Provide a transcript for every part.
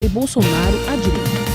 Bolsonaro à direita.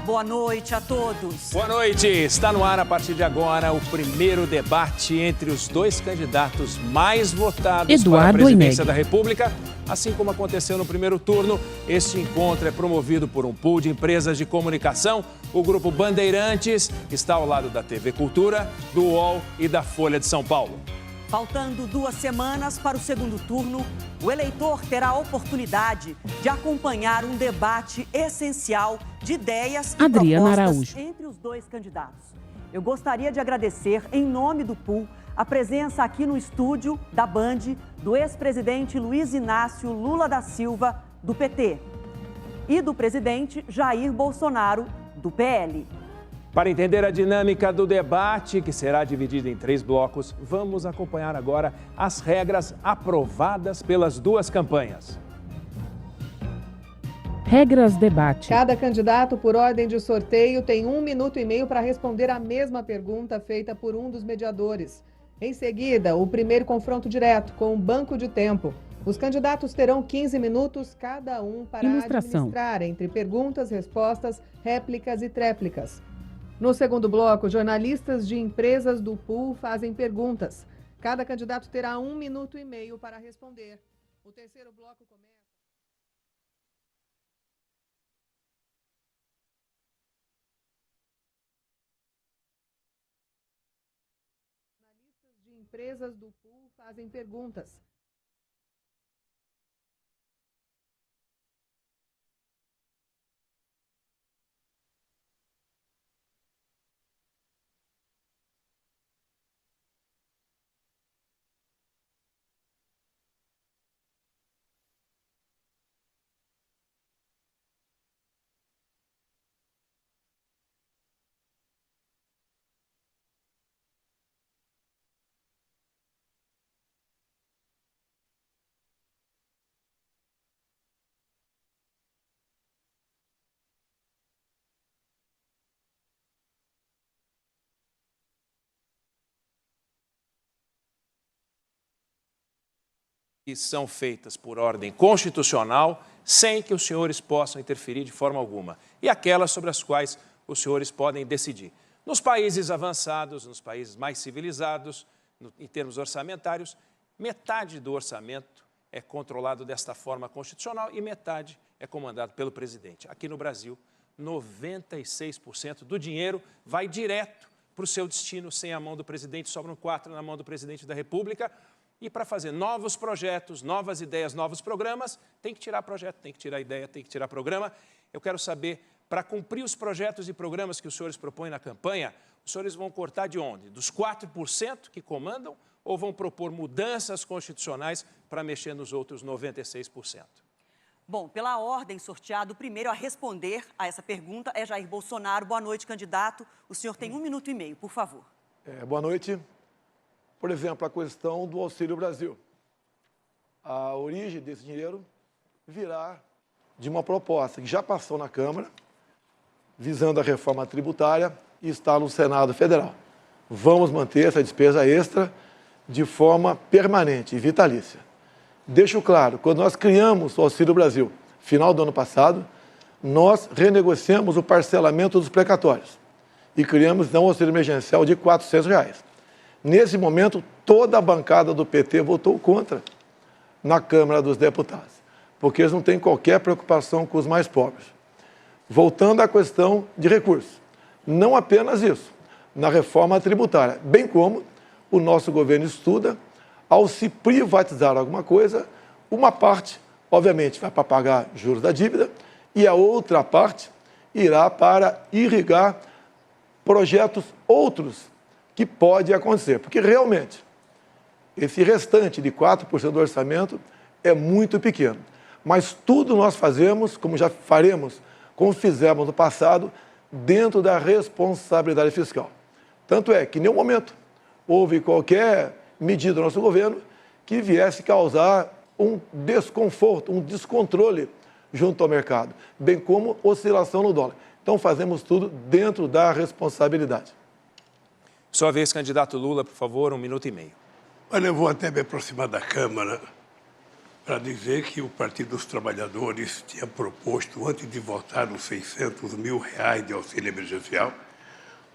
Boa noite a todos. Boa noite. Está no ar a partir de agora o primeiro debate entre os dois candidatos mais votados para a presidência da República. Assim como aconteceu no primeiro turno, este encontro é promovido por um pool de empresas de comunicação. O Grupo Bandeirantes está ao lado da TV Cultura, do UOL e da Folha de São Paulo. Faltando 2 semanas para o segundo turno, o eleitor terá a oportunidade de acompanhar um debate essencial de ideias e propostas entre os dois candidatos. Eu gostaria de agradecer, em nome do pool, a presença aqui no estúdio da Band do ex-presidente Luiz Inácio Lula da Silva, do PT, e do presidente Jair Bolsonaro, do PL. Para entender a dinâmica do debate, que será dividido em 3 blocos, vamos acompanhar agora as regras aprovadas pelas duas campanhas. Regras debate. Cada candidato, por ordem de sorteio, tem 1 minuto e meio para responder a mesma pergunta feita por um dos mediadores. Em seguida, o primeiro confronto direto, com um banco de tempo. Os candidatos terão 15 minutos cada um para administrar entre perguntas, respostas, réplicas e tréplicas. No segundo bloco, jornalistas de empresas do pool fazem perguntas. Cada candidato terá 1 minuto e meio para responder. O terceiro bloco começa... Jornalistas de empresas do pool fazem perguntas. Que são feitas por ordem constitucional, sem que os senhores possam interferir de forma alguma. E aquelas sobre as quais os senhores podem decidir. Nos países avançados, nos países mais civilizados, em termos orçamentários, metade do orçamento é controlado desta forma constitucional e metade é comandado pelo presidente. Aqui no Brasil, 96% do dinheiro vai direto para o seu destino, sem a mão do presidente, sobram 4 na mão do presidente da República. E para fazer novos projetos, novas ideias, novos programas, tem que tirar projeto, tem que tirar ideia, tem que tirar programa. Eu quero saber, para cumprir os projetos e programas que os senhores propõem na campanha, os senhores vão cortar de onde? Dos 4% que comandam ou vão propor mudanças constitucionais para mexer nos outros 96%? Bom, pela ordem sorteada, o primeiro a responder a essa pergunta é Jair Bolsonaro. Boa noite, candidato. O senhor tem 1 minuto e meio, por favor. Boa noite. Por exemplo, a questão do Auxílio Brasil. A origem desse dinheiro virá de uma proposta que já passou na Câmara, visando a reforma tributária e está no Senado Federal. Vamos manter essa despesa extra de forma permanente e vitalícia. Deixo claro, quando nós criamos o Auxílio Brasil, final do ano passado, nós renegociamos o parcelamento dos precatórios e criamos um auxílio emergencial de R$ 400. Nesse momento, toda a bancada do PT votou contra na Câmara dos Deputados, porque eles não têm qualquer preocupação com os mais pobres. Voltando à questão de recursos, não apenas isso, na reforma tributária, bem como o nosso governo estuda, ao se privatizar alguma coisa, uma parte, obviamente, vai para pagar juros da dívida e a outra parte irá para irrigar projetos outros que pode acontecer, porque realmente esse restante de 4% do orçamento é muito pequeno. Mas tudo nós fazemos, como já faremos, como fizemos no passado, dentro da responsabilidade fiscal. Tanto é que, em nenhum momento, houve qualquer medida do nosso governo que viesse causar um desconforto, um descontrole junto ao mercado, bem como oscilação no dólar. Então, fazemos tudo dentro da responsabilidade. Sua vez, candidato Lula, por favor, 1 minuto e meio. Olha, eu vou até me aproximar da Câmara para dizer que o Partido dos Trabalhadores tinha proposto, antes de votar os R$600 mil de auxílio emergencial,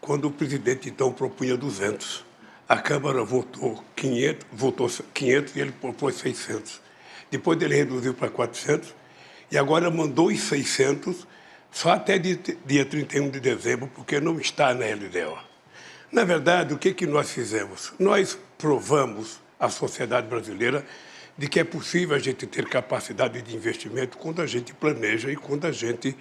quando o presidente então propunha 200. A Câmara votou 500 e ele propôs 600. Depois ele reduziu para 400 e agora mandou os 600 só até dia 31 de dezembro, porque não está na LDO. Na verdade, o que nós fizemos? Nós provamos à sociedade brasileira de que é possível a gente ter capacidade de investimento quando a gente planeja e quando a gente,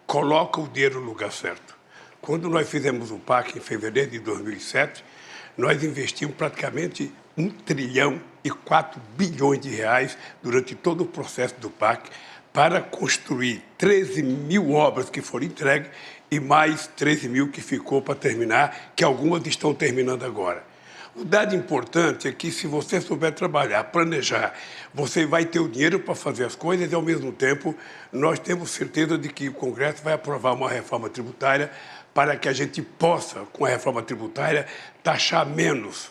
coloca o dinheiro no lugar certo. Quando nós fizemos o PAC em fevereiro de 2007, nós investimos praticamente R$1,4 trilhão durante todo o processo do PAC para construir 13 mil obras que foram entregues e mais 13 mil que ficou para terminar, que algumas estão terminando agora. O dado importante é que se você souber trabalhar, planejar, você vai ter o dinheiro para fazer as coisas e, ao mesmo tempo, nós temos certeza de que o Congresso vai aprovar uma reforma tributária para que a gente possa, com a reforma tributária, taxar menos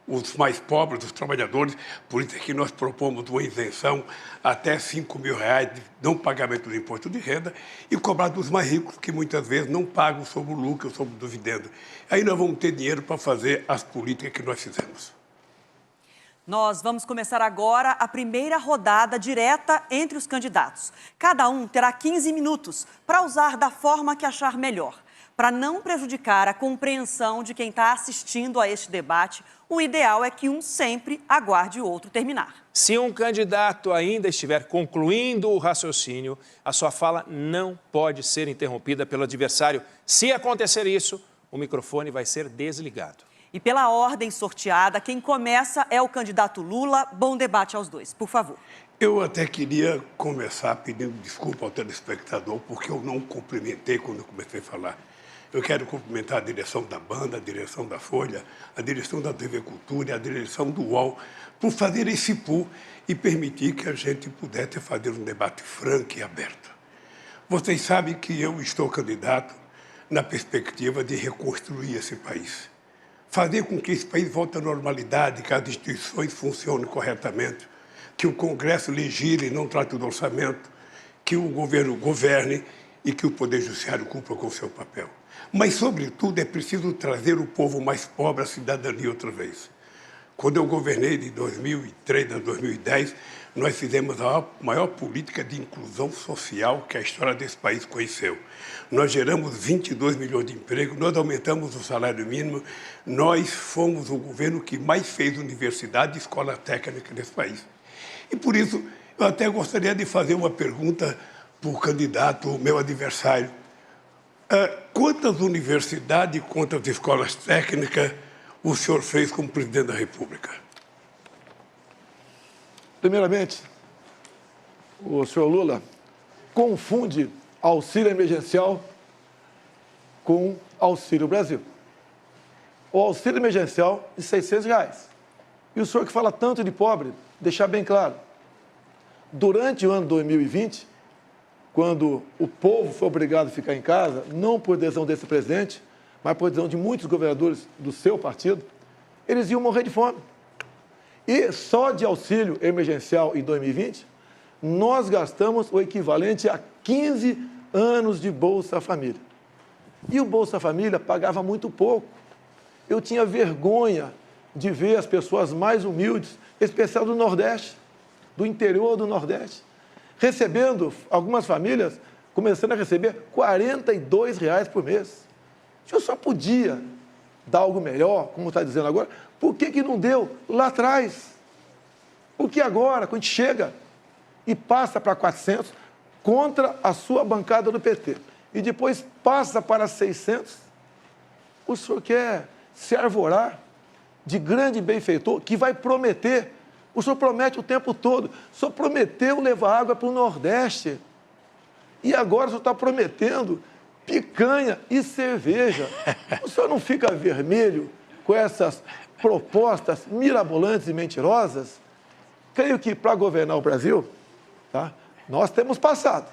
os mais pobres, os trabalhadores. Por isso é que nós propomos uma isenção até R$5 mil de não pagamento do imposto de renda e cobrar dos mais ricos, que muitas vezes não pagam sobre o lucro, sobre o dividendo. Aí nós vamos ter dinheiro para fazer as políticas que nós fizemos. Nós vamos começar agora a primeira rodada direta entre os candidatos. Cada um terá 15 minutos para usar da forma que achar melhor. Para não prejudicar a compreensão de quem está assistindo a este debate, o ideal é que um sempre aguarde o outro terminar. Se um candidato ainda estiver concluindo o raciocínio, a sua fala não pode ser interrompida pelo adversário. Se acontecer isso, o microfone vai ser desligado. E pela ordem sorteada, quem começa é o candidato Lula. Bom debate aos dois, por favor. Eu até queria começar pedindo desculpa ao telespectador, porque eu não cumprimentei quando eu comecei a falar. Eu quero cumprimentar a direção da Banda, a direção da Folha, a direção da TV Cultura e a direção do UOL por fazer esse pool e permitir que a gente pudesse fazer um debate franco e aberto. Vocês sabem que eu estou candidato na perspectiva de reconstruir esse país. Fazer com que esse país volte à normalidade, que as instituições funcionem corretamente, que o Congresso legisle e não trate do orçamento, que o governo governe e que o Poder Judiciário cumpra com o seu papel. Mas, sobretudo, é preciso trazer o povo mais pobre à cidadania outra vez. Quando eu governei de 2003 a 2010, nós fizemos a maior política de inclusão social que a história desse país conheceu. Nós geramos 22 milhões de empregos, nós aumentamos o salário mínimo, nós fomos o governo que mais fez universidade e escola técnica nesse país. E, por isso, eu até gostaria de fazer uma pergunta para o candidato, o meu adversário. Quantas universidades e quantas escolas técnicas o senhor fez como presidente da República? Primeiramente, o senhor Lula confunde auxílio emergencial com Auxílio Brasil. O auxílio emergencial de R$600. E o senhor que fala tanto de pobre, deixar bem claro, durante o ano 2020, quando o povo foi obrigado a ficar em casa, não por decisão desse presidente, mas por decisão de muitos governadores do seu partido, eles iam morrer de fome. E só de auxílio emergencial em 2020, nós gastamos o equivalente a 15 anos de Bolsa Família. E o Bolsa Família pagava muito pouco. Eu tinha vergonha de ver as pessoas mais humildes, em especial do Nordeste, do interior do Nordeste, recebendo, algumas famílias, começando a receber R$42 por mês. O senhor só podia dar algo melhor, como está dizendo agora, por que não deu lá atrás? Porque agora, quando a gente chega e passa para 400, contra a sua bancada do PT, e depois passa para 600, o senhor quer se arvorar de grande benfeitor que vai prometer. O senhor promete o tempo todo. O senhor prometeu levar água para o Nordeste. E agora o senhor está prometendo picanha e cerveja. O senhor não fica vermelho com essas propostas mirabolantes e mentirosas? Creio que para governar o Brasil, tá, nós temos passado.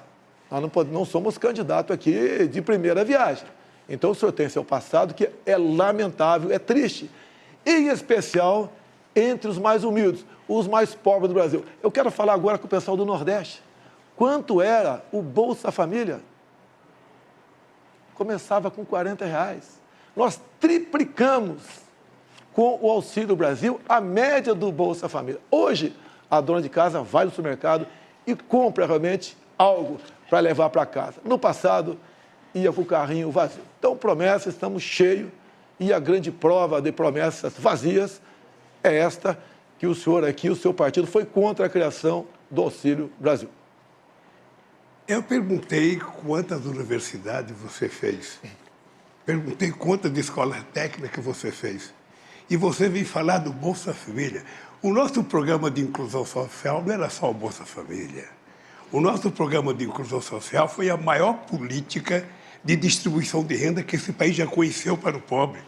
Nós não somos candidatos aqui de primeira viagem. Então o senhor tem seu passado que é lamentável, é triste. Em especial, entre os mais humildes, os mais pobres do Brasil. Eu quero falar agora com o pessoal do Nordeste. Quanto era o Bolsa Família? Começava com R$40. Nós triplicamos com o Auxílio Brasil a média do Bolsa Família. Hoje, a dona de casa vai no supermercado e compra realmente algo para levar para casa. No passado, ia com o carrinho vazio. Então, promessas, estamos cheios, e a grande prova de promessas vazias é esta, que o senhor aqui, o seu partido, foi contra a criação do Auxílio Brasil. Eu perguntei quantas universidades você fez. Perguntei quantas escolas técnicas você fez. E você veio falar do Bolsa Família. O nosso programa de inclusão social não era só o Bolsa Família. O nosso programa de inclusão social foi a maior política de distribuição de renda que esse país já conheceu para o pobre.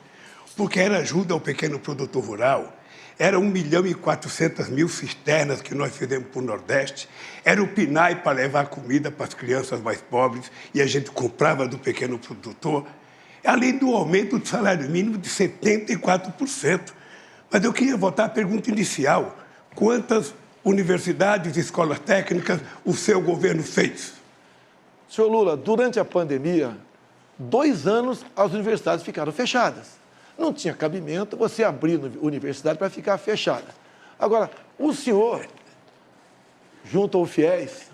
Porque era ajuda ao pequeno produtor rural, era 1.400.000 cisternas que nós fizemos para o Nordeste, era o PNAE para levar comida para as crianças mais pobres e a gente comprava do pequeno produtor, além do aumento do salário mínimo de 74%. Mas eu queria voltar à pergunta inicial. Quantas universidades e escolas técnicas o seu governo fez? Senhor Lula, durante a pandemia, 2 anos as universidades ficaram fechadas. Não tinha cabimento você abrir a universidade para ficar fechada. Agora, o senhor, junto ao FIES,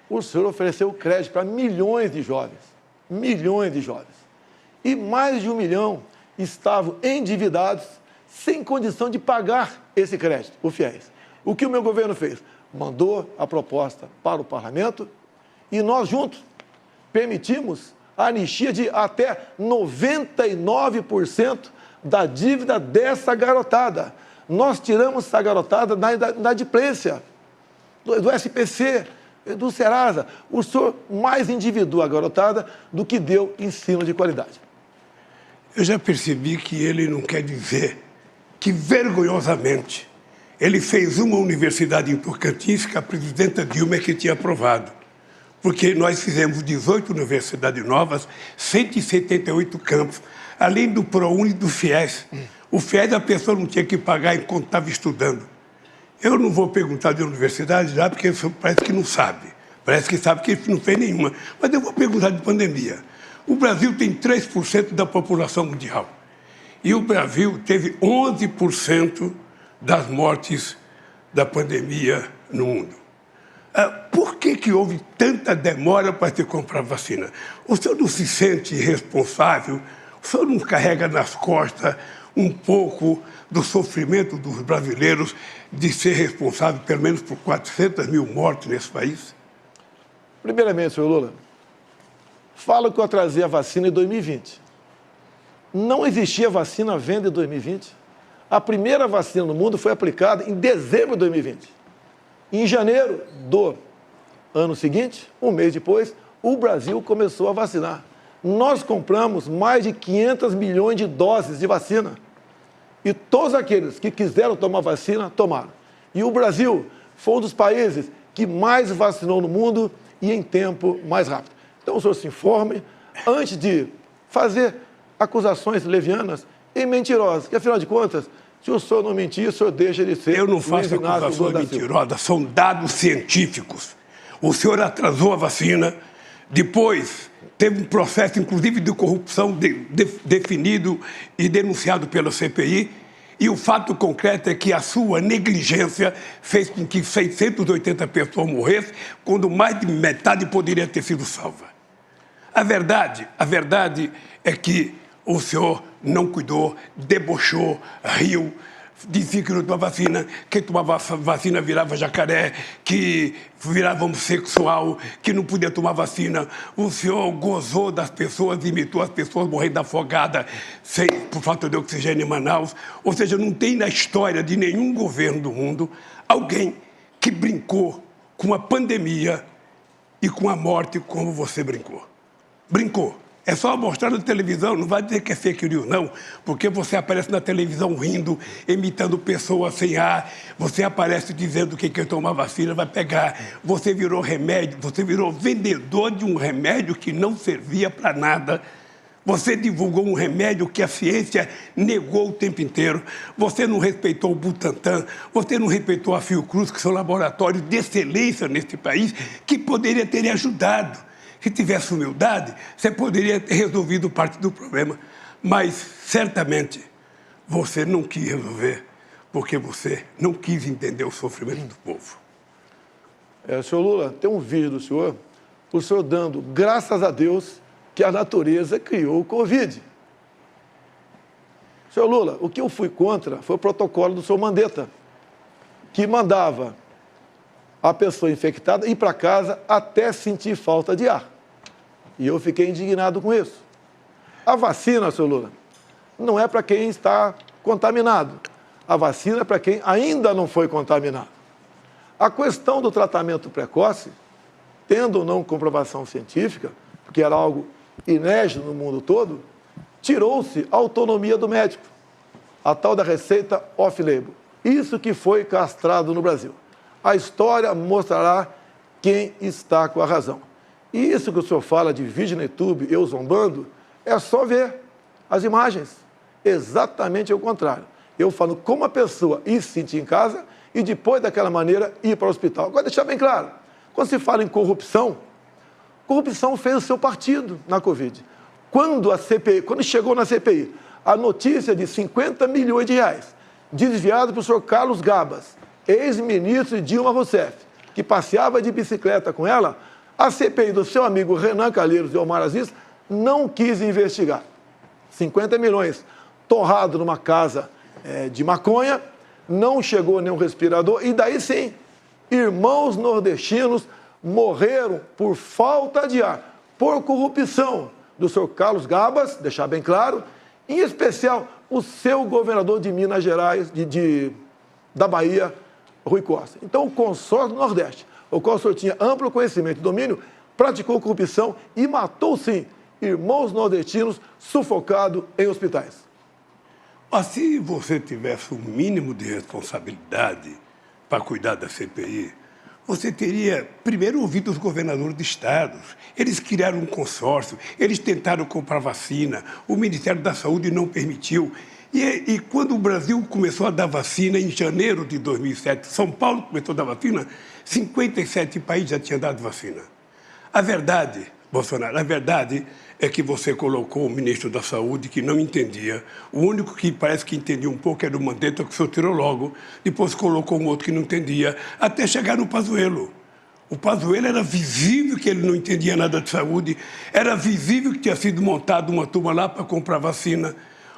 o senhor ofereceu crédito para milhões de jovens. Milhões de jovens. E mais de 1 milhão estavam endividados, sem condição de pagar esse crédito, o FIES. O que o meu governo fez? Mandou a proposta para o parlamento e nós juntos permitimos a anistia de até 99% da dívida dessa garotada. Nós tiramos essa garotada da inadimplência, do SPC, do Serasa. O senhor mais endividou a garotada do que deu ensino de qualidade. Eu já percebi que ele não quer dizer que, vergonhosamente, ele fez uma universidade em Tocantins que a presidenta Dilma é que tinha aprovado. Porque nós fizemos 18 universidades novas, 178 campos, além do ProUni e do FIES. O FIES a pessoa não tinha que pagar enquanto estava estudando. Eu não vou perguntar de universidade já, porque parece que não sabe. Parece que sabe que ele não fez nenhuma. Mas eu vou perguntar de pandemia. O Brasil tem 3% da população mundial. E o Brasil teve 11% das mortes da pandemia no mundo. Por que houve tanta demora para se comprar vacina? O senhor não se sente responsável? O senhor não carrega nas costas um pouco do sofrimento dos brasileiros de ser responsável, pelo menos, por 400.000 mortes nesse país? Primeiramente, senhor Lula, falo que eu atrasei a vacina em 2020. Não existia vacina à venda em 2020. A primeira vacina no mundo foi aplicada em dezembro de 2020. Em janeiro do ano seguinte, um mês depois, o Brasil começou a vacinar. Nós compramos mais de 500 milhões de doses de vacina. E todos aqueles que quiseram tomar vacina, tomaram. E o Brasil foi um dos países que mais vacinou no mundo e em tempo mais rápido. Então, o senhor se informe antes de fazer acusações levianas e mentirosas, que, afinal de contas, se o senhor não mentir, o senhor deixa de ser... Eu não faço acusações mentirosas, são dados científicos. O senhor atrasou a vacina, depois teve um processo, inclusive, de corrupção definido e denunciado pela CPI, e o fato concreto é que a sua negligência fez com que 680 pessoas morressem, quando mais de metade poderia ter sido salva. A verdade é que o senhor não cuidou, debochou, riu, dizia que não tomava vacina, quem tomava vacina virava jacaré, que virava homossexual, que não podia tomar vacina. O senhor gozou das pessoas, imitou as pessoas morrendo afogada por falta de oxigênio em Manaus. Ou seja, não tem na história de nenhum governo do mundo alguém que brincou com a pandemia e com a morte como você brincou. Brincou. É só mostrar na televisão, não vai dizer que é fake news, não, porque você aparece na televisão rindo, imitando pessoas sem ar, você aparece dizendo que quem tomar vacina vai pegar, você virou remédio, você virou vendedor de um remédio que não servia para nada, Você divulgou um remédio que a ciência negou o tempo inteiro. Você não respeitou o Butantan. Você não respeitou a Fiocruz, que são laboratórios de excelência neste país, que poderia ter lhe ajudado. Se tivesse humildade, você poderia ter resolvido parte do problema. Mas, certamente, você não quis resolver, porque você não quis entender o sofrimento do povo. Senhor Lula, tem um vídeo do senhor dando graças a Deus que a natureza criou o Covid. Senhor Lula, o que eu fui contra foi o protocolo do senhor Mandetta, que mandava a pessoa infectada ir para casa até sentir falta de ar. E eu fiquei indignado com isso. A vacina, senhor Lula, não é para quem está contaminado. A vacina é para quem ainda não foi contaminado. A questão do tratamento precoce, tendo ou não comprovação científica, porque era algo inédito no mundo todo, tirou-se a autonomia do médico, a tal da receita off-label. Isso que foi castrado no Brasil. A história mostrará quem está com a razão. E isso que o senhor fala de vídeo no YouTube, eu zombando, é só ver as imagens. Exatamente o contrário. Eu falo como a pessoa ir se sentir em casa e depois daquela maneira ir para o hospital. Agora, deixar bem claro, quando se fala em corrupção, corrupção fez o seu partido na Covid. Quando chegou na CPI, a notícia de 50 milhões de reais desviado para o senhor Carlos Gabas, ex-ministro de Dilma Rousseff, que passeava de bicicleta com ela, a CPI do seu amigo Renan Calheiros e Omar Aziz não quis investigar. 50 milhões torrado numa casa de maconha, não chegou nenhum respirador, e daí sim, irmãos nordestinos morreram por falta de ar, por corrupção do senhor Carlos Gabas, deixar bem claro, em especial o seu governador de Minas Gerais, da Bahia, Rui Costa. Então, o consórcio do Nordeste, o qual o senhor tinha amplo conhecimento e domínio, praticou corrupção e matou, sim, irmãos nordestinos sufocados em hospitais. Mas se você tivesse um mínimo de responsabilidade para cuidar da CPI, você teria primeiro ouvido os governadores de estados. Eles criaram um consórcio, eles tentaram comprar vacina, o Ministério da Saúde não permitiu. E quando o Brasil começou a dar vacina, em janeiro de 2007, São Paulo começou a dar vacina, 57 países já tinham dado vacina. A verdade, Bolsonaro, a verdade é que você colocou o ministro da Saúde que não entendia. O único que parece que entendia um pouco era o Mandetta, que o senhor tirou logo. Depois colocou um outro que não entendia, até chegar no Pazuello. O Pazuello era visível que ele não entendia nada de saúde, era visível que tinha sido montada uma turma lá para comprar vacina.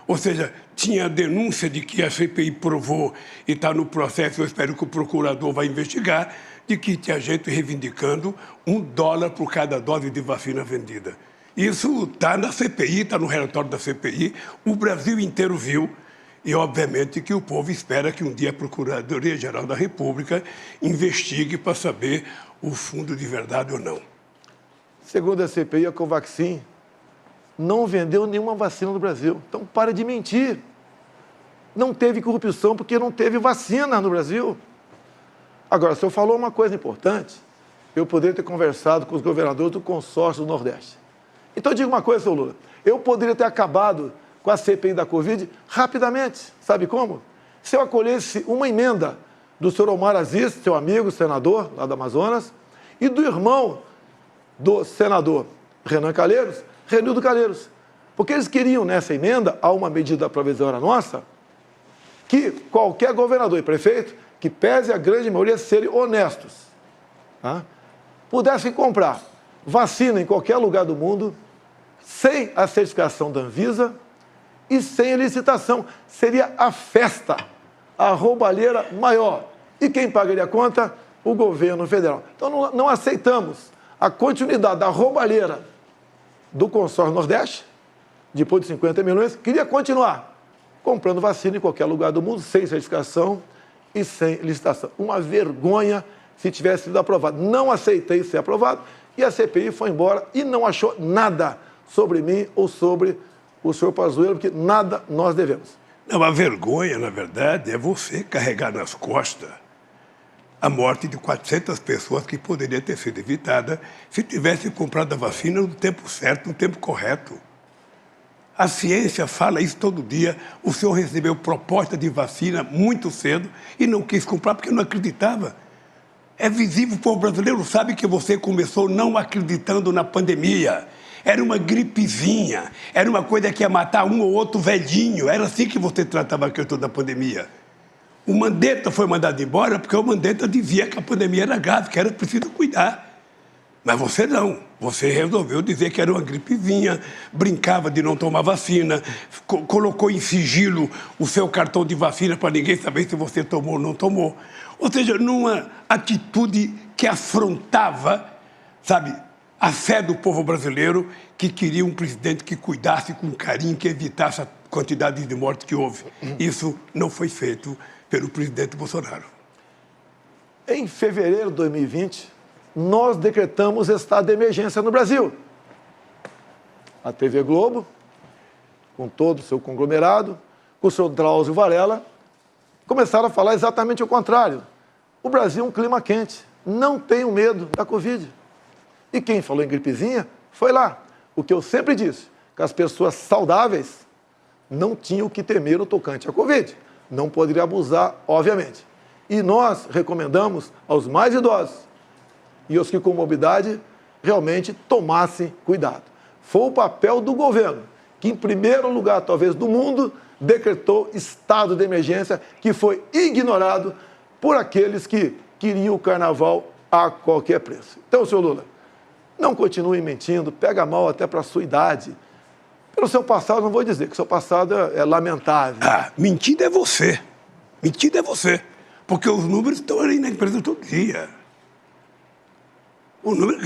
Ou seja, tinha a denúncia de que a CPI provou, e está no processo, eu espero que o procurador vai investigar, de que tinha gente reivindicando $1 por cada dose de vacina vendida. Isso está na CPI, está no relatório da CPI, o Brasil inteiro viu, e obviamente que o povo espera que um dia a Procuradoria-Geral da República investigue para saber o fundo de verdade ou não. Segundo a CPI, a Covaxin não vendeu nenhuma vacina no Brasil. Então, para de mentir. Não teve corrupção porque não teve vacina no Brasil. Agora, o senhor falou uma coisa importante. Eu poderia ter conversado com os governadores do consórcio do Nordeste. Então, digo uma coisa, senhor Lula. Eu poderia ter acabado com a CPI da Covid rapidamente. Sabe como? Se eu acolhesse uma emenda do senhor Omar Aziz, seu amigo, senador, lá do Amazonas, e do irmão do senador Renan Calheiros, Renildo Calheiros. Porque eles queriam, nessa emenda, a uma medida provisória nossa, que qualquer governador e prefeito, que pese a grande maioria serem honestos, tá, pudessem comprar vacina em qualquer lugar do mundo, sem a certificação da Anvisa e sem a licitação. Seria a festa, a roubalheira maior. E quem pagaria a conta? O governo federal. Então, não aceitamos a continuidade da roubalheira do consórcio Nordeste, depois de 50 milhões, queria continuar comprando vacina em qualquer lugar do mundo, sem certificação e sem licitação. Uma vergonha se tivesse sido aprovado. Não aceitei ser aprovado e a CPI foi embora e não achou nada sobre mim ou sobre o senhor Pazuello, porque nada nós devemos. Não, a vergonha, na verdade, é você carregar nas costas a morte de 400 pessoas que poderia ter sido evitada se tivesse comprado a vacina no tempo certo, no tempo correto. A ciência fala isso todo dia. O senhor recebeu proposta de vacina muito cedo e não quis comprar porque não acreditava. É visível, o povo brasileiro sabe que você começou não acreditando na pandemia. Era uma gripezinha, era uma coisa que ia matar um ou outro velhinho. Era assim que você tratava a questão da pandemia. O Mandetta foi mandado embora porque o Mandetta dizia que a pandemia era grave, que era preciso cuidar. Mas você não. Você resolveu dizer que era uma gripezinha, brincava de não tomar vacina, colocou em sigilo o seu cartão de vacina para ninguém saber se você tomou ou não tomou. Ou seja, numa atitude que afrontava, sabe, a fé do povo brasileiro, que queria um presidente que cuidasse com carinho, que evitasse a quantidade de mortes que houve. Isso não foi feito pelo presidente Bolsonaro. Em fevereiro de 2020, nós decretamos estado de emergência no Brasil. A TV Globo, com todo o seu conglomerado, com o seu Drauzio Varela, começaram a falar exatamente o contrário. O Brasil é um clima quente, não tenham medo da Covid. E quem falou em gripezinha foi lá. O que eu sempre disse, que as pessoas saudáveis não tinham o que temer no tocante à Covid. Não poderia abusar, obviamente. E nós recomendamos aos mais idosos e aos que com morbidade realmente tomassem cuidado. Foi o papel do governo, que em primeiro lugar, talvez, do mundo, decretou estado de emergência, que foi ignorado por aqueles que queriam o carnaval a qualquer preço. Então, senhor Lula, não continue mentindo, pega mal até para a sua idade. Pelo seu passado, não vou dizer que o seu passado é lamentável. Ah, mentira é você. Mentira é você. Porque os números estão ali na empresa todo dia.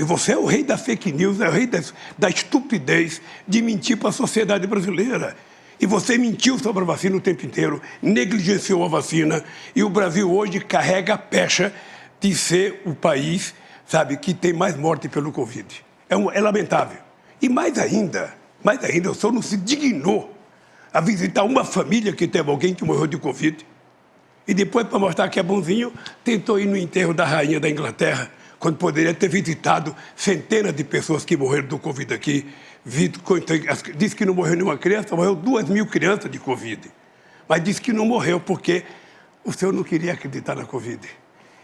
Você é o rei da fake news, é o rei da estupidez de mentir para a sociedade brasileira. E você mentiu sobre a vacina o tempo inteiro, negligenciou a vacina, e o Brasil hoje carrega a pecha de ser o país, sabe, que tem mais morte pelo Covid. É lamentável. E mais ainda, o senhor não se dignou a visitar uma família que teve alguém que morreu de Covid. E depois, para mostrar que é bonzinho, tentou ir no enterro da rainha da Inglaterra, quando poderia ter visitado centenas de pessoas que morreram do Covid aqui. Disse que não morreu nenhuma criança, morreu 2.000 crianças de Covid. Mas disse que não morreu porque o senhor não queria acreditar na Covid.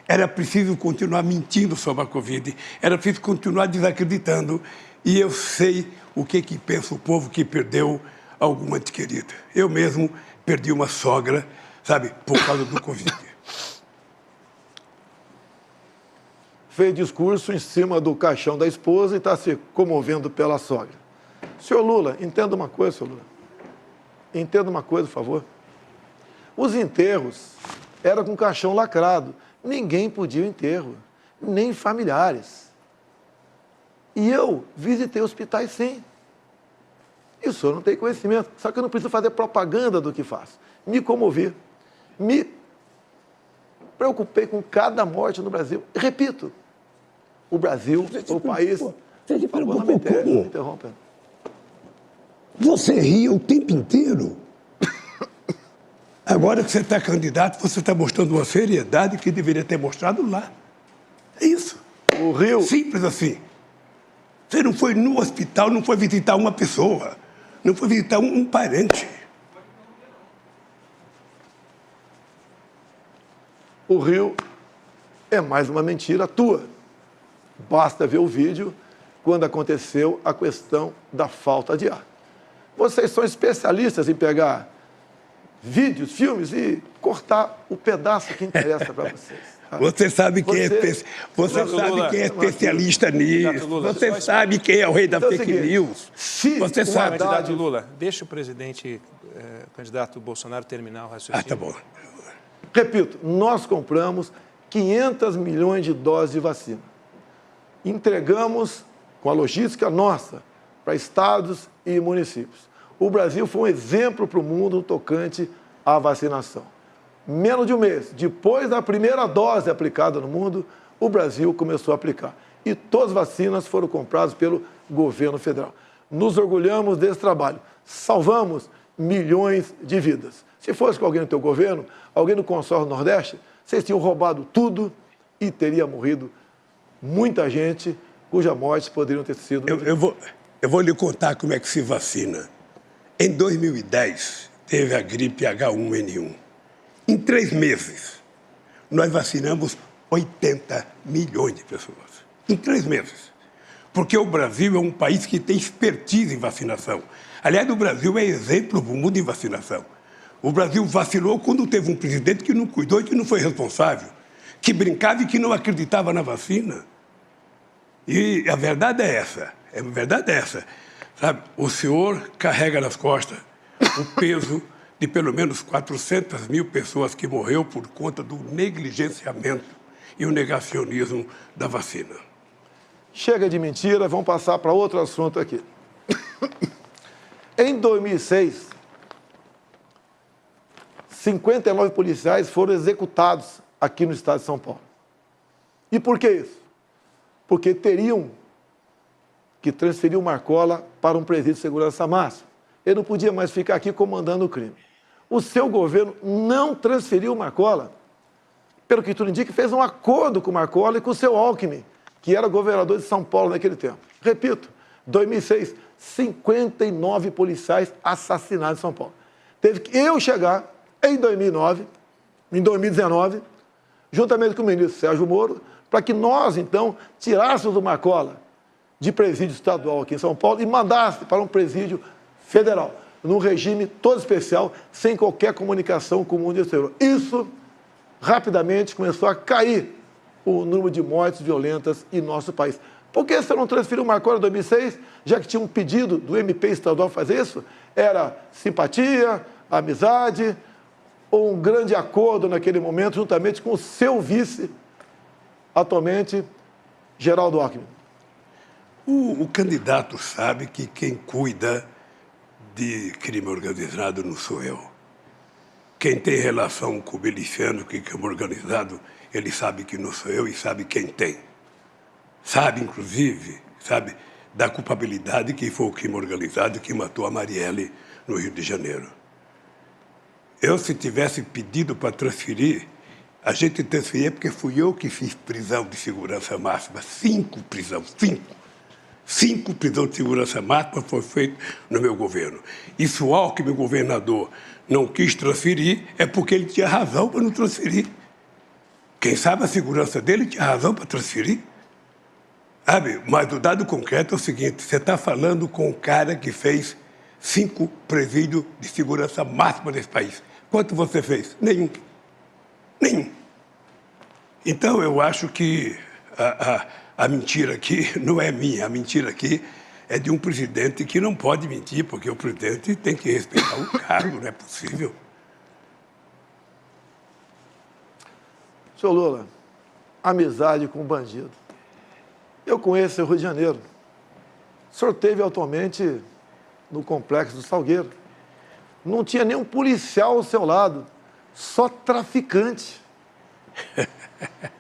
Era preciso continuar mentindo sobre a Covid, era preciso continuar desacreditando. E eu sei o que pensa o povo que perdeu alguma ente querida. Eu mesmo perdi uma sogra, sabe, por causa do Covid. Fez discurso em cima do caixão da esposa e está se comovendo pela sogra. Senhor Lula, entenda uma coisa, senhor Lula. Entenda uma coisa, por favor. Os enterros eram com caixão lacrado. Ninguém podia ir ao enterro, nem familiares. E eu visitei hospitais, sim. E o senhor não tem conhecimento. Só que eu não preciso fazer propaganda do que faço. Me comovi. Me preocupei com cada morte no Brasil. Repito, o Brasil é o país... Você se preocupou como? Interrompendo. Você ria o tempo inteiro. Agora que você está candidato, você está mostrando uma seriedade que deveria ter mostrado lá. É isso. O Rio... Simples assim. Você não foi no hospital, não foi visitar uma pessoa, não foi visitar um parente. O Rio é mais uma mentira tua. Basta ver o vídeo quando aconteceu a questão da falta de ar. Vocês são especialistas em pegar vídeos, filmes e cortar o pedaço que interessa para vocês. Tá? Você sabe quem é especialista nisso. Você sabe quem é o rei da Então, fake news. Você sabe. Candidato Lula, deixa o presidente, candidato Bolsonaro, terminar o raciocínio. Ah, tá bom. Repito, nós compramos 500 milhões de doses de vacina. Entregamos com a logística nossa para estados e municípios. O Brasil foi um exemplo para o mundo no tocante à vacinação. Menos de um mês, depois da primeira dose aplicada no mundo, o Brasil começou a aplicar. E todas as vacinas foram compradas pelo governo federal. Nos orgulhamos desse trabalho. Salvamos milhões de vidas. Se fosse com alguém no teu governo, alguém do consórcio Nordeste, vocês tinham roubado tudo e teria morrido muita gente cuja morte poderiam ter sido... Eu vou lhe contar como é que se vacina. Em 2010, teve a gripe H1N1. Em 3 meses, nós vacinamos 80 milhões de pessoas. Em 3 meses. Porque o Brasil é um país que tem expertise em vacinação. Aliás, o Brasil é exemplo do mundo em vacinação. O Brasil vacinou quando teve um presidente que não cuidou e que não foi responsável, que brincava e que não acreditava na vacina. E a verdade é essa. A verdade é essa. Sabe? O senhor carrega nas costas o peso de pelo menos 400 mil pessoas que morreu por conta do negligenciamento e o negacionismo da vacina. Chega de mentira, vamos passar para outro assunto aqui. Em 2006, 59 policiais foram executados aqui no estado de São Paulo. E por que isso? Porque teriam que transferir o Marcola para um presídio de segurança máxima. Ele não podia mais ficar aqui comandando o crime. O seu governo não transferiu o Marcola. Pelo que tudo indica, fez um acordo com o Marcola e com o seu Alckmin, que era governador de São Paulo naquele tempo. Repito, 2006, 59 policiais assassinados em São Paulo. Teve que eu chegar em 2019, juntamente com o ministro Sérgio Moro, para que nós, então, tirássemos o Marcola de presídio estadual aqui em São Paulo e mandasse para um presídio federal, num regime todo especial, sem qualquer comunicação com o mundo exterior. Isso, rapidamente, começou a cair o número de mortes violentas em nosso país. Por que você não transferiu o Marcola em 2006, já que tinha um pedido do MP estadual fazer isso? Era simpatia, amizade ou um grande acordo naquele momento, juntamente com o seu vice, atualmente, Geraldo Alckmin? O candidato sabe que quem cuida de crime organizado não sou eu. Quem tem relação com o miliciano, que é crime organizado, ele sabe que não sou eu e sabe quem tem. Sabe, inclusive, sabe da culpabilidade que foi o crime organizado que matou a Marielle no Rio de Janeiro. Eu, se tivesse pedido para transferir, a gente transferia porque fui eu que fiz prisão de segurança máxima. 5 prisões, 5. 5 prisões de segurança máxima foi feito no meu governo. E se o Alckmin, governador, não quis transferir, é porque ele tinha razão para não transferir. Quem sabe a segurança dele tinha razão para transferir. Sabe? Mas o dado concreto é o seguinte, você está falando com um cara que fez 5 presídios de segurança máxima nesse país. Quanto você fez? Nenhum. Nenhum. Então, eu acho que a mentira aqui não é minha. A mentira aqui é de um presidente que não pode mentir, porque o presidente tem que respeitar o cargo, não é possível. Senhor Lula, amizade com o bandido. Eu conheço o Rio de Janeiro. O senhor esteve atualmente no Complexo do Salgueiro. Não tinha nenhum policial ao seu lado, só traficante.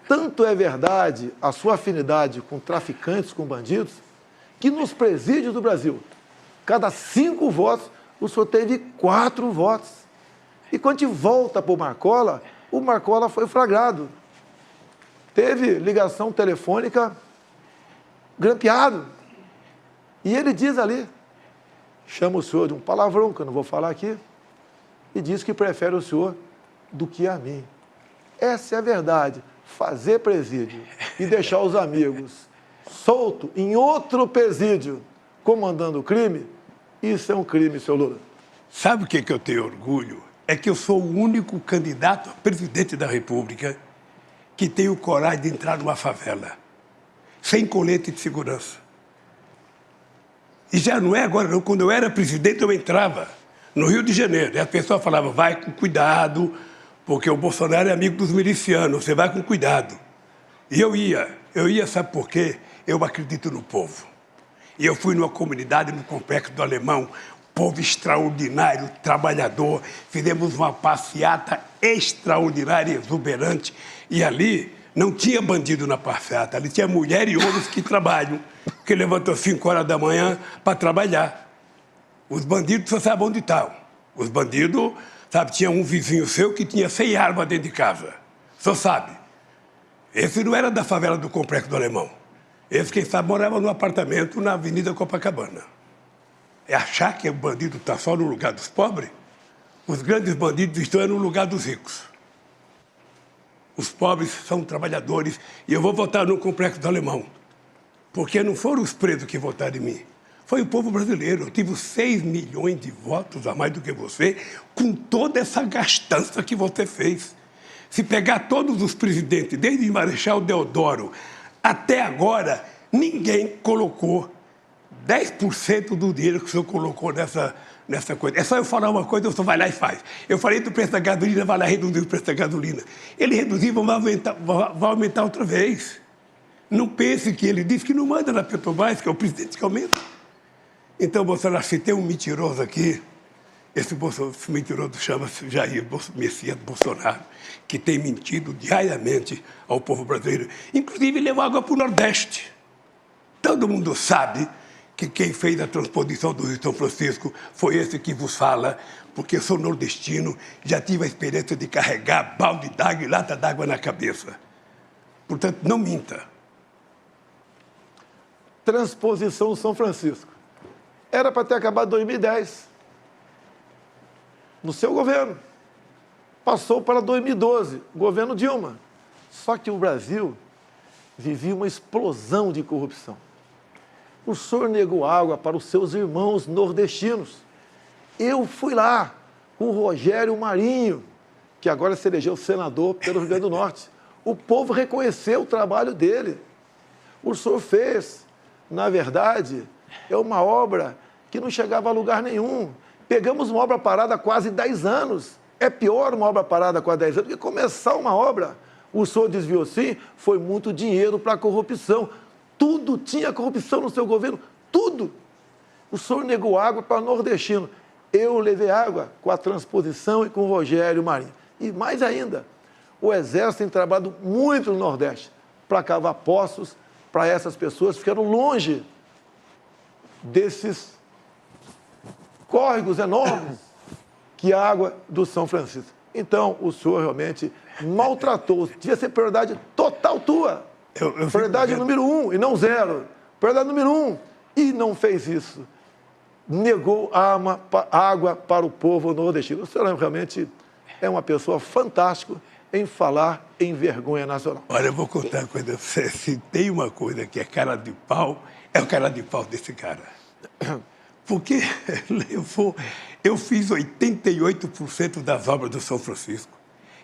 Tanto é verdade a sua afinidade com traficantes, com bandidos, que nos presídios do Brasil, cada 5 votos, o senhor teve 4 votos. E quando a gente volta para o Marcola foi flagrado. Teve ligação telefônica grampeado. E ele diz ali, chama o senhor de um palavrão, que eu não vou falar aqui, e diz que prefere o senhor do que a mim. Essa é a verdade. Fazer presídio e deixar os amigos soltos em outro presídio comandando o crime, isso é um crime, senhor Lula. Sabe o que eu tenho orgulho? É que eu sou o único candidato a presidente da República que tem o coragem de entrar numa favela, sem colete de segurança. E já não é agora, não. Quando eu era presidente, eu entrava no Rio de Janeiro. E a pessoa falava, vai com cuidado, porque o Bolsonaro é amigo dos milicianos, você vai com cuidado. E eu ia, sabe por quê? Eu acredito no povo. E eu fui numa comunidade no Complexo do Alemão, povo extraordinário, trabalhador, fizemos uma passeata extraordinária, exuberante, e ali não tinha bandido na passeata, ali tinha mulher e homens que trabalham, que levantam às 5 horas da manhã para trabalhar. Os bandidos só sabem onde estão. Os bandidos, sabe, tinha um vizinho seu que tinha 100 armas dentro de casa. Só sabe. Esse não era da favela do Complexo do Alemão. Esse, quem sabe, morava num apartamento na Avenida Copacabana. é achar que o bandido está só no lugar dos pobres. Os grandes bandidos estão no lugar dos ricos. Os pobres são trabalhadores e eu vou votar no Complexo do Alemão. Porque não foram os presos que votaram em mim. Foi o povo brasileiro. Eu tive 6 milhões de votos a mais do que você, com toda essa gastança que você fez. Se pegar todos os presidentes, desde Marechal Deodoro até agora, ninguém colocou 10% do dinheiro que o senhor colocou nessa coisa. É só eu falar uma coisa, o senhor vai lá e faz. Eu falei do preço da gasolina, vai lá e reduzir o preço da gasolina. Ele reduziu, vai aumentar outra vez. Não pense que ele disse que não manda na Petrobras, que é o presidente que aumenta. Então, Bolsonaro, se tem um mentiroso aqui, esse mentiroso chama-se Jair Messias Bolsonaro, que tem mentido diariamente ao povo brasileiro. Inclusive, levou água para o Nordeste. Todo mundo sabe que quem fez a transposição do Rio São Francisco foi esse que vos fala, porque eu sou nordestino, já tive a experiência de carregar balde d'água e lata d'água na cabeça. Portanto, não minta. Transposição do São Francisco. Era para ter acabado em 2010. No seu governo. Passou para 2012, governo Dilma. Só que o Brasil vivia uma explosão de corrupção. O senhor negou água para os seus irmãos nordestinos. Eu fui lá com o Rogério Marinho, que agora se elegeu senador pelo Rio Grande do Norte. O povo reconheceu o trabalho dele. O senhor fez, na verdade, é uma obra que não chegava a lugar nenhum. Pegamos uma obra parada há quase 10 anos. É pior uma obra parada há quase 10 anos do que começar uma obra. O senhor desviou, sim, foi muito dinheiro para a corrupção. Tudo tinha corrupção no seu governo, tudo. O senhor negou água para o nordestino. Eu levei água com a transposição e com o Rogério Marinho. E mais ainda, o Exército tem trabalhado muito no Nordeste para cavar poços para essas pessoas que ficaram longe desses córregos enormes que a água do São Francisco. Então, o senhor realmente maltratou. Devia ser prioridade total tua. Prioridade número 1 e não 0. Prioridade número 1. E não fez isso. Negou água para o povo nordestino. O senhor realmente é uma pessoa fantástica em falar em vergonha nacional. Olha, eu vou contar uma coisa. Se tem uma coisa que é cara de pau, é o cara de pau desse cara. Porque eu fiz 88% das obras do São Francisco.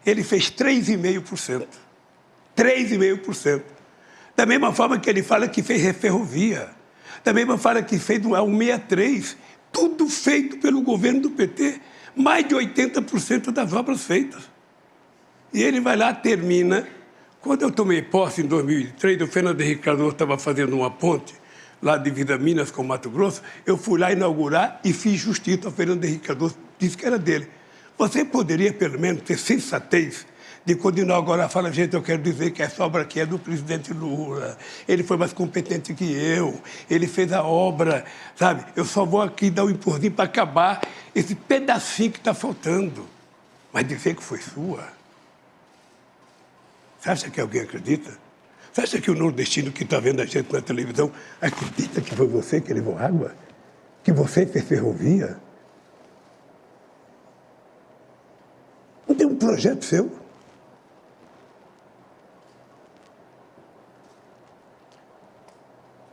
Ele fez 3,5%. 3,5%. Da mesma forma que ele fala que fez ferrovia. Da mesma forma que fez o 163. Tudo feito pelo governo do PT. Mais de 80% das obras feitas. E ele vai lá, termina. Quando eu tomei posse em 2003, o Fernando Henrique Cardoso estava fazendo uma ponte lá de Vida Minas com Mato Grosso, eu fui lá inaugurar e fiz justiça ao Fernando Henrique Cardoso, disse que era dele. Você poderia, pelo menos, ter sensatez de quando inaugurar, fala, gente, eu quero dizer que essa obra aqui é do presidente Lula, ele foi mais competente que eu, ele fez a obra, sabe? Eu só vou aqui dar um empurrinho para acabar esse pedacinho que está faltando. Mas dizer que foi sua? Você acha que alguém acredita? Você acha que o nordestino que está vendo a gente na televisão acredita que foi você que levou água? Que você fez ferrovia? Não tem um projeto seu?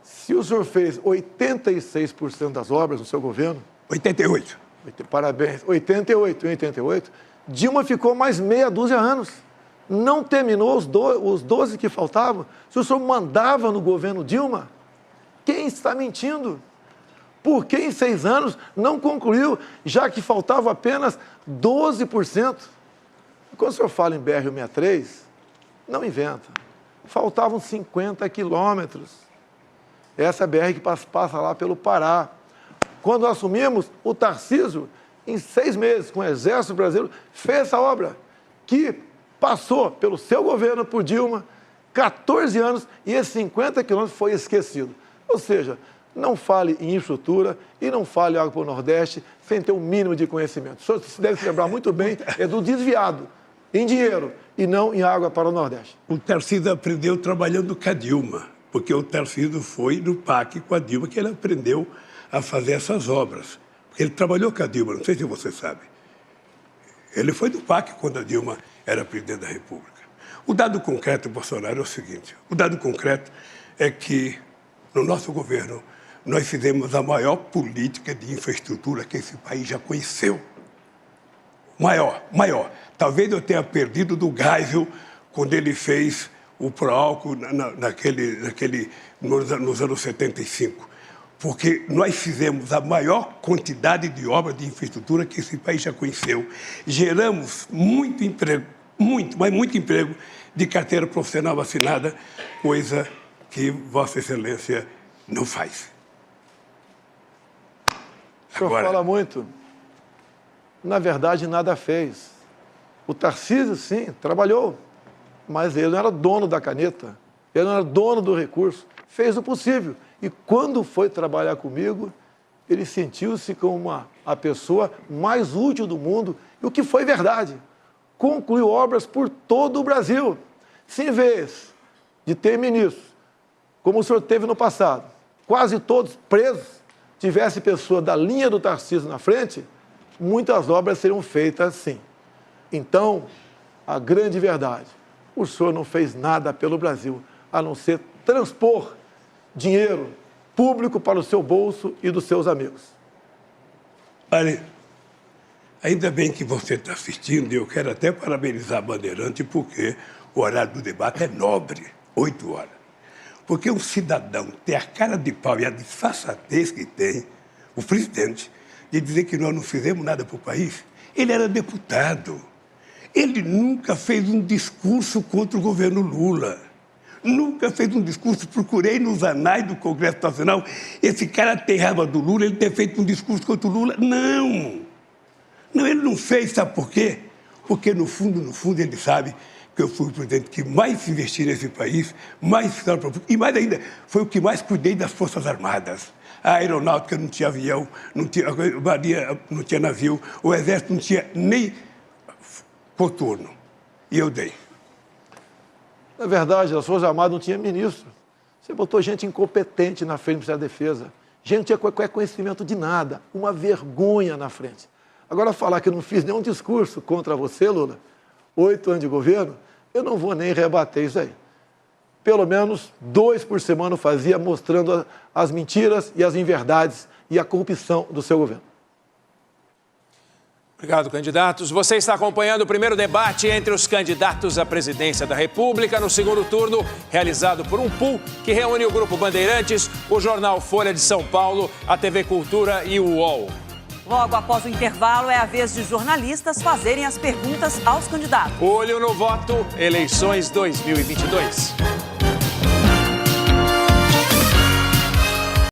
Se o senhor fez 86% das obras no seu governo... 88. Parabéns. 88. Dilma ficou mais meia dúzia de anos. Não terminou os 12 que faltavam. Se o senhor mandava no governo Dilma, quem está mentindo? Por que em 6 anos não concluiu, já que faltava apenas 12%? Quando o senhor fala em BR-163, não inventa. Faltavam 50 quilômetros. Essa BR que passa lá pelo Pará. Quando assumimos, o Tarcísio, em 6 meses, com o Exército Brasileiro, fez essa obra, que passou pelo seu governo, por Dilma, 14 anos, e esses 50 quilômetros foi esquecido. Ou seja, não fale em infraestrutura e não fale água para o Nordeste sem ter o mínimo de conhecimento. O senhor deve se lembrar muito bem, é do desviado em dinheiro e não em água para o Nordeste. O Tarcísio aprendeu trabalhando com a Dilma, porque o Tarcísio foi no PAC com a Dilma, que ele aprendeu a fazer essas obras. Porque ele trabalhou com a Dilma, não sei se você sabe. Ele foi do PAC quando a Dilma era presidente da República. O dado concreto, Bolsonaro, é o seguinte. O dado concreto é que, no nosso governo, nós fizemos a maior política de infraestrutura que esse país já conheceu. Maior. Talvez eu tenha perdido do Geisel quando ele fez o Proálcool nos anos 75. Porque nós fizemos a maior quantidade de obras de infraestrutura que esse país já conheceu. Geramos muito emprego, muito emprego de carteira profissional assinada, coisa que Vossa Excelência não faz. O senhor fala muito. Na verdade, nada fez. O Tarcísio, sim, trabalhou, mas ele não era dono da caneta, ele não era dono do recurso. Fez o possível. E quando foi trabalhar comigo, ele sentiu-se como a pessoa mais útil do mundo, e o que foi verdade. Concluiu obras por todo o Brasil. Se em vez de ter ministros, como o senhor teve no passado, quase todos presos, tivesse pessoa da linha do Tarcísio na frente, muitas obras seriam feitas assim. Então, a grande verdade, o senhor não fez nada pelo Brasil, a não ser transpor dinheiro público para o seu bolso e dos seus amigos. Olha, ainda bem que você está assistindo, e eu quero até parabenizar a Bandeirante, porque o horário do debate é nobre, 8 horas. Porque um cidadão tem a cara de pau e a disfarçatez que tem, o presidente, de dizer que nós não fizemos nada para o país. Ele era deputado. Ele nunca fez um discurso contra o governo Lula. Nunca fez um discurso. Procurei nos anais do Congresso Nacional. Esse cara tem raiva do Lula, ele ter feito um discurso contra o Lula. Não! Não, ele não fez, sabe por quê? Porque, no fundo, ele sabe que eu fui o presidente que mais investi nesse país, e mais ainda, foi o que mais cuidei das Forças Armadas. A aeronáutica não tinha avião, a marinha não tinha navio, o exército não tinha nem coturno. E eu dei. Na verdade, as Forças Armadas não tinham ministro. Você botou gente incompetente na frente do Ministério da Defesa. Gente não tinha qualquer conhecimento de nada. Uma vergonha na frente. Agora, falar que eu não fiz nenhum discurso contra você, Lula, 8 anos de governo, eu não vou nem rebater isso aí. Pelo menos 2 por semana eu fazia, mostrando as mentiras e as inverdades e a corrupção do seu governo. Obrigado, candidatos. Você está acompanhando o primeiro debate entre os candidatos à presidência da República no segundo turno, realizado por um pool que reúne o Grupo Bandeirantes, o jornal Folha de São Paulo, a TV Cultura e o UOL. Logo após o intervalo, é a vez de jornalistas fazerem as perguntas aos candidatos. Olho no voto, eleições 2022.